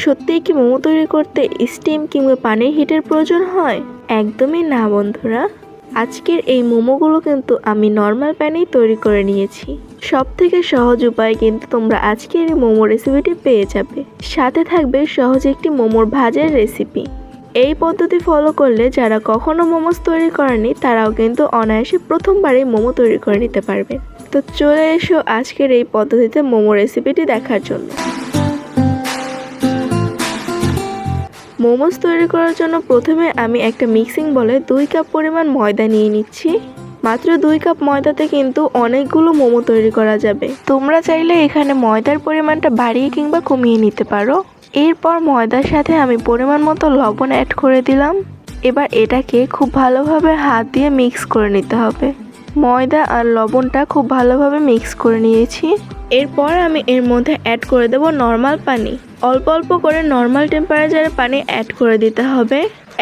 সত্যিই কি মোমো তৈরি করতে স্টিম কিংবা পানির হিটের প্রয়োজন হয়? একদমই না বন্ধুরা। আজকের এই মোমোগুলো কিন্তু আমি নর্মাল প্যানেই তৈরি করে নিয়েছি। সবথেকে সহজ উপায়ে কিন্তু তোমরা আজকের এই মোমো রেসিপিটি পেয়ে যাবে। সাথে থাকবে সহজ একটি মোমোর ভাজের রেসিপি। এই পদ্ধতি ফলো করলে যারা কখনো মোমোস তৈরি করেনি তারাও কিন্তু অনায়াসে প্রথমবারই মোমো তৈরি করে নিতে পারবে। তো চলে এসো আজকের এই পদ্ধতিতে মোমো রেসিপিটি দেখার জন্য। মোমোস তৈরি করার জন্য প্রথমে আমি একটা মিক্সিং বলে 2 কাপ পরিমাণ ময়দা নিয়ে নিচ্ছি। মাত্র 2 কাপ ময়দাতে কিন্তু অনেকগুলো মোমো তৈরি করা যাবে। তোমরা চাইলে এখানে ময়দার পরিমাণটা বাড়িয়ে কিংবা কমিয়ে নিতে পারো। এরপর ময়দার সাথে আমি পরিমাণ মতো লবণ অ্যাড করে দিলাম। এবার এটাকে খুব ভালোভাবে হাত দিয়ে মিক্স করে নিতে হবে। ময়দা আর লবণটা খুব ভালোভাবে মিক্স করে নিয়েছি। এরপর আমি এর মধ্যে অ্যাড করে দেব নর্মাল পানি। অল্প অল্প করে নর্মাল টেম্পারেচারে পানি অ্যাড করে দিতে হবে,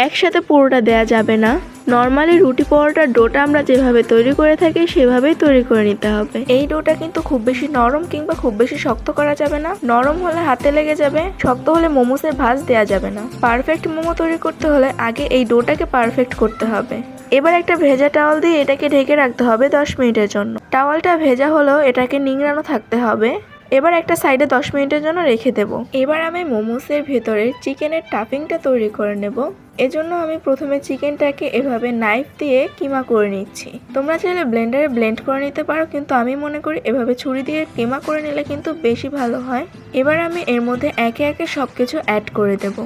একসাথে পুরোটা দেয়া যাবে না। নর্মালি রুটি পরোটার ডোটা আমরা যেভাবে তৈরি করে থাকি সেভাবেই তৈরি করে নিতে হবে। এই ডোটা কিন্তু খুব বেশি নরম কিংবা খুব বেশি শক্ত করা যাবে না। নরম হলে হাতে লেগে যাবে, শক্ত হলে মোমোসের ভাঁজ দেওয়া যাবে না। পারফেক্ট মোমো তৈরি করতে হলে আগে এই ডোটাকে পারফেক্ট করতে হবে। এবার একটা ভেজা টাওয়াল দিয়ে এটাকে ঢেকে রাখতে হবে 10 মিনিটের জন্য। টাওয়ালটা ভেজা হলেও এটাকে নিংড়ানো থাকতে হবে। এবার একটা সাইডে 10 মিনিটের জন্য রেখে দেব। এবার আমি মোমোসের ভেতরে চিকেনের টাফিংটা তৈরি করে নেব। এজন্য আমি প্রথমে চিকেনটাকে এভাবে নাইফ দিয়ে কিমা করে নিচ্ছি। তোমরা চাইলে ব্লেন্ডারে ব্লেন্ড করে নিতে পারো, কিন্তু আমি মনে করি এভাবে ছুরি দিয়ে কিমা করে নিলে কিন্তু বেশি ভালো হয়। এবার আমি এর মধ্যে একে একে সবকিছু অ্যাড করে দেব।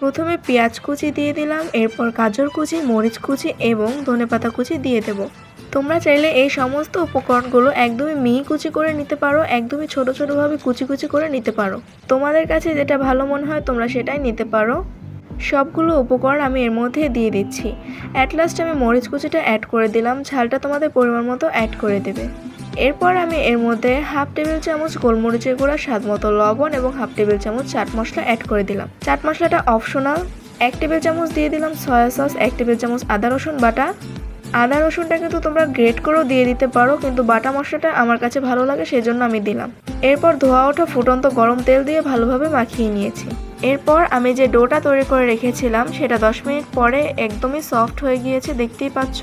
প্রথমে পেঁয়াজ কুচি দিয়ে দিলাম, এরপর গাজর কুচি, মরিচ কুচি এবং ধনেপাতা কুচি দিয়ে দেব। তোমরা চাইলে এই সমস্ত উপকরণগুলো একদমই মিহি কুচি করে নিতে পারো, একদমই ছোট ছোটভাবে কুচি কুচি করে নিতে পারো। তোমাদের কাছে যেটা ভালো মনে হয় তোমরা সেটাই নিতে পারো। সবগুলো উপকরণ আমি এর মধ্যে দিয়ে দিচ্ছি। অ্যাট লাস্ট আমি মরিচ কুচিটা অ্যাড করে দিলাম। ঝালটা তোমাদের পরিমাণ মতো অ্যাড করে দেবে। এরপর আমি এর মধ্যে 1/2 টেবিল চামচ গোলমরিচের গুঁড়া, স্বাদ মতো লবণ এবং 1/2 টেবিল চামচ চাট মশলা অ্যাড করে দিলাম। চাট মশলাটা অপশনাল। 1 টেবিল চামচ দিয়ে দিলাম সয়া সস, 1 টেবিল চামচ আদা রসুন বাটা। আদা রসুনটা কিন্তু তোমরা গ্রেট করেও দিয়ে দিতে পারো, কিন্তু বাটা মশলাটা আমার কাছে ভালো লাগে সেজন্য আমি দিলাম। এরপর ধোয়া ওঠা ফুটন্ত গরম তেল দিয়ে ভালোভাবে মাখিয়ে নিয়েছি। এরপর আমি যে ডোটা তৈরি করে রেখেছিলাম সেটা 10 মিনিট পরে একদমই সফট হয়ে গিয়েছে, দেখতেই পাচ্ছ।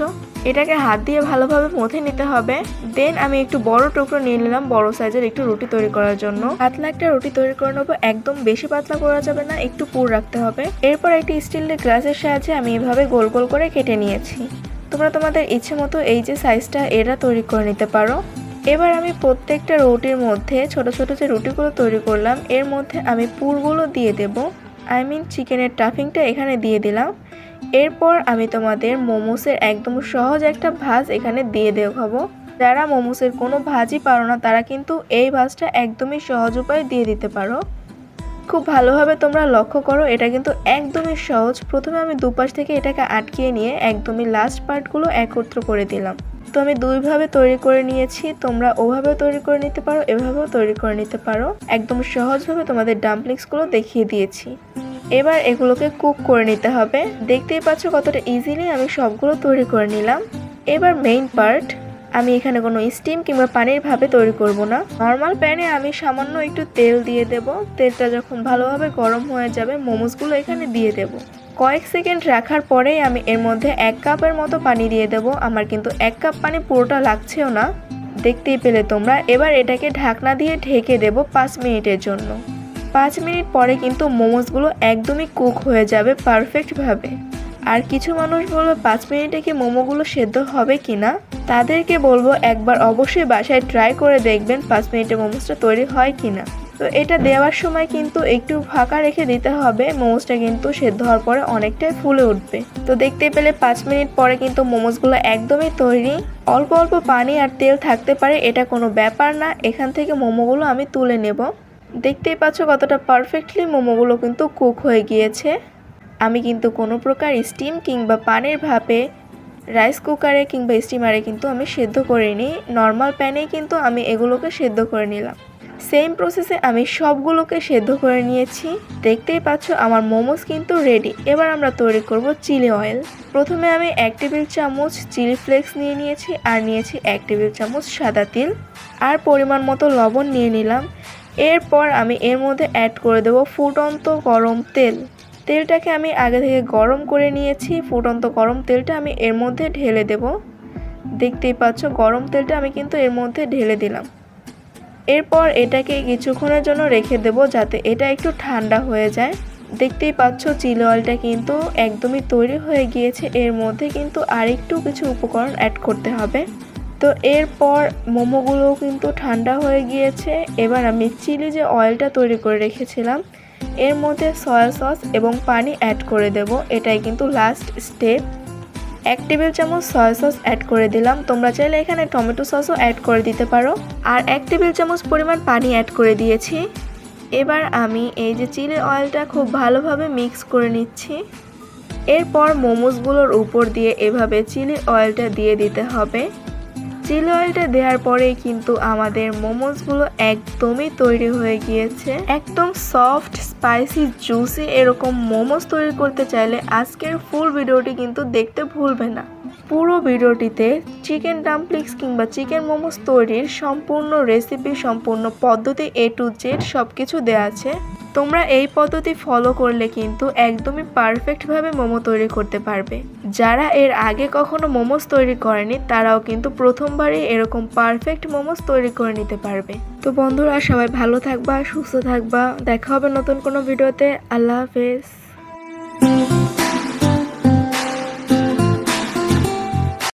এটাকে হাত দিয়ে ভালোভাবে মথে নিতে হবে। দেন আমি একটু বড় টুকরো নিয়ে নিলাম বড় সাইজের একটু রুটি তৈরি করার জন্য। পাতলা একটা রুটি তৈরি করে নেবো, একদম বেশি পাতলা করা যাবে না, একটু পুর রাখতে হবে। এরপর একটি স্টিলের গ্লাসের সাহায্যে আমি এভাবে গোল গোল করে কেটে নিয়েছি। তোমরা তোমাদের ইচ্ছে মতো এই যে সাইজটা এটা তৈরি করে নিতে পারো। এবার আমি প্রত্যেকটা রুটির মধ্যে ছোট ছোট যে রুটিগুলো তৈরি করলাম এর মধ্যে আমি পুরগুলো দিয়ে দেব। চিকেনের টাফিংটা এখানে দিয়ে দিলাম। এরপর আমি তোমাদের মোমোসের একদম সহজ একটা ভাজ এখানে দিয়ে দেখাবো। যারা মোমোসের কোনো ভাজই পারো না তারা কিন্তু এই ভাজটা একদমই সহজ উপায়ে দিয়ে দিতে পারো। খুব ভালোভাবে তোমরা লক্ষ্য করো, এটা কিন্তু একদমই সহজ। প্রথমে আমি দুপাশ থেকে এটাকে আটকিয়ে নিয়ে একদমই লাস্ট পার্টগুলো একত্র করে দিলাম। তো আমি দুইভাবে তৈরি করে নিয়েছি, তোমরা ওভাবেও তৈরি করে নিতে পারো, এভাবেও তৈরি করে নিতে পারো। একদম সহজভাবে তোমাদের ডাম্পলিংসগুলো দেখিয়ে দিয়েছি। এবার এগুলোকে কুক করে নিতে হবে। দেখতেই পাচ্ছ কতটা ইজিলি আমি সবগুলো তৈরি করে নিলাম। এবার মেইন পার্ট, আমি এখানে কোনো স্টিম কিংবা পানির ভাবে তৈরি করব না। নর্মাল প্যানে আমি সামান্য একটু তেল দিয়ে দেব। তেলটা যখন ভালোভাবে গরম হয়ে যাবে মোমোসগুলো এখানে দিয়ে দেব। কয়েক সেকেন্ড রাখার পরেই আমি এর মধ্যে 1 কাপের মতো পানি দিয়ে দেব। আমার কিন্তু 1 কাপ পানি পুরোটা লাগছেও না, দেখতেই পেলে তোমরা। এবার এটাকে ঢাকনা দিয়ে ঢেকে দেব 5 মিনিটের জন্য। 5 মিনিট পরে কিন্তু মোমোসগুলো একদমই কুক হয়ে যাবে পারফেক্টভাবে। আর কিছু মানুষ বলবে 5 মিনিটে কি মোমোগুলো সেদ্ধ হবে কিনা, তাদেরকে বলবো একবার অবশ্যই বাসায় ট্রাই করে দেখবেন 5 মিনিটে মোমোসটা তৈরি হয় কিনা। তো এটা দেওয়ার সময় কিন্তু একটু ফাঁকা রেখে দিতে হবে, মোমোসটা কিন্তু সেদ্ধ হওয়ার পরে অনেকটাই ফুলে উঠবে। তো দেখতে পেলে 5 মিনিট পরে কিন্তু মোমোসগুলো একদমই তৈরি। অল্প অল্প পানি আর তেল থাকতে পারে, এটা কোনো ব্যাপার না। এখান থেকে মোমোগুলো আমি তুলে নেব। দেখতেই পাচ্ছ কতটা পারফেক্টলি মোমোগুলো কিন্তু কুক হয়ে গিয়েছে। আমি কিন্তু কোনো প্রকার স্টিম কিংবা পানির ভাপে, রাইস কুকারে কিংবা স্টিমারে কিন্তু আমি সেদ্ধ করিনি। নর্মাল প্যানেই কিন্তু আমি এগুলোকে সেদ্ধ করে নিলাম। সেম প্রসেসে আমি সবগুলোকে সেদ্ধ করে নিয়েছি। দেখতেই পাচ্ছ আমার মোমোস কিন্তু রেডি। এবার আমরা তৈরি করব চিলি অয়েল। প্রথমে আমি 1 টেবিল চামচ চিলি ফ্লেক্স নিয়ে নিয়েছি আর নিয়েছি 1 টেবিল চামচ সাদা তিল আর পরিমাণ মতো লবণ নিয়ে নিলাম। এরপর আমি এর মধ্যে অ্যাড করে দেব ফুটন্ত গরম তেল। তেলটাকে আমি আগে থেকে গরম করে নিয়েছি। ফুটন্ত গরম তেলটা আমি এর মধ্যে ঢেলে দেব। দেখতেই পাচ্ছ গরম তেলটা আমি কিন্তু এর মধ্যে ঢেলে দিলাম। এরপর এটাকে কিছুক্ষণের জন্য রেখে দেব যাতে এটা একটু ঠান্ডা হয়ে যায়। দেখতেই পাচ্ছ চিলি অয়েলটা কিন্তু একদমই তৈরি হয়ে গিয়েছে। এর মধ্যে কিন্তু আরেকটু কিছু উপকরণ অ্যাড করতে হবে। তো এরপর মোমোগুলোও কিন্তু ঠান্ডা হয়ে গিয়েছে। এবার আমি চিলি যে অয়েলটা তৈরি করে রেখেছিলাম এর মধ্যে সয়া সস এবং পানি অ্যাড করে দেব। এটাই কিন্তু লাস্ট স্টেপ। 1 টেবিল চামচ সয়া সস অ্যাড করে দিলাম। তোমরা চাইলে এখানে টমেটো সসও অ্যাড করে দিতে পারো। আর 1 টেবিল চামচ পরিমাণ পানি অ্যাড করে দিয়েছি। এবার আমি এই যে চিলি অয়েলটা খুব ভালোভাবে মিক্স করে নিচ্ছি। এরপর মোমোসগুলোর উপর দিয়ে এভাবে চিলি অয়েলটা দিয়ে দিতে হবে। চিলি অয়েলটা দেওয়ার পরেই কিন্তু আমাদের মোমোসগুলো একদমই তৈরি হয়ে গিয়েছে। একদম সফট, স্পাইসি, জুসি এরকম মোমোস তৈরি করতে চাইলে আজকের ফুল ভিডিওটি কিন্তু দেখতে ভুলবে না। পুরো ভিডিওটিতে চিকেন ডাম্পলিংস কিংবা চিকেন মোমোস তৈরির সম্পূর্ণ রেসিপি, সম্পূর্ণ পদ্ধতি A to Z সব কিছু দেওয়া আছে। তোমরা এই পদ্ধতি ফলো করলে কিন্তু একদমই পারফেক্টভাবে মোমো তৈরি করতে পারবে। যারা এর আগে কখনো মোমোস তৈরি করেনি তারাও কিন্তু প্রথমবারই এরকম পারফেক্ট মোমোস তৈরি করে নিতে পারবে। তো বন্ধুরা, সবাই ভালো থাকবা, সুস্থ থাকবা। দেখা হবে নতুন কোনো ভিডিওতে। আল্লাহ হাফেজ।